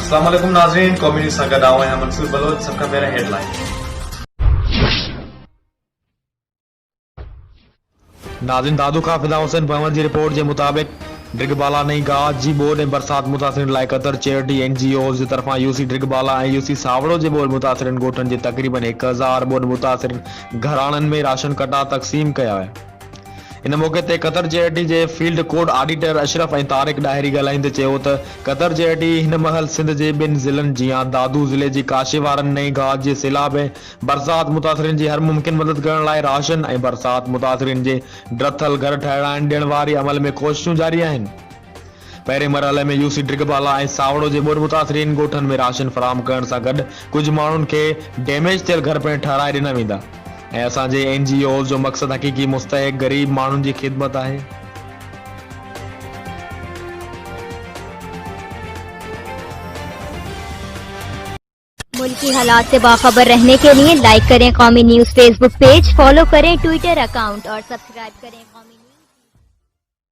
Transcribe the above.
अस्सलाम वालेकुम नाज़रीन, कौमी न्यूज़ सां गॾु आहियां मंसूर बलोच। सबका पहिरियों हेडलाइन। नाज़रीन, दादू खां फिदा हुसैन भवन जी रिपोर्ट जे मुताबिक़ ड्रिगबाला नई गाज जी ॿोॾ ऐं बरसात मुतासिरनि लाइ क़तर चैरिटी NGOs जे तरफ़ां यूसी ड्रिगबाला ऐं यूसी सावड़ो जे ॿोॾ मुतासिरनि ॻोठनि जे तक़रीबन 1000 ॿोॾ मुतासिरनि घराणनि में राशन कटा तक़सीम कया विया। इन मौक़े ते क़तर चैरिटी जे फील्ड कोड ऑडिटर अशरफ ऐं तारिक ॾाहिरी ॻाल्हाईंदे चयो त क़तर चैरिटी हिन महल सिंध जे ॿिनि ज़िलनि जियां दादू ज़िले जी काशेवारनि नई गाज जे सैलाब ऐं बरसात मुतासिरनि जी हर मुमकिन मदद करण लाइ राशन ऐं बरसात मुतासिरनि जे ड्रथल घर ठहिराइण ॾियण वारी अमल में कोशिशूं जारी आहिनि। पहिरें मरहले में यूसी ड्रिगबाला ऐं सावड़ो जे ॿोॾ मुतासिरीन ॻोठनि में राशन फराहम करण सां गॾु कुझु माण्हुनि खे डैमेज थियल घर पिणु ठाराए ॾिना वेंदा ऐं असांजे NGOs जो मक़सदु हक़ीक़ी मुस्तहिक ग़रीब माण्हुनि जी ख़िदमत आहे। मुल्की हालात से बाखबर रहने के लिए लाइक करें कौमी न्यूज़ फेसबुक पेज, फॉलो करें ट्विटर अकाउंट और सब्सक्राइब करें कौमी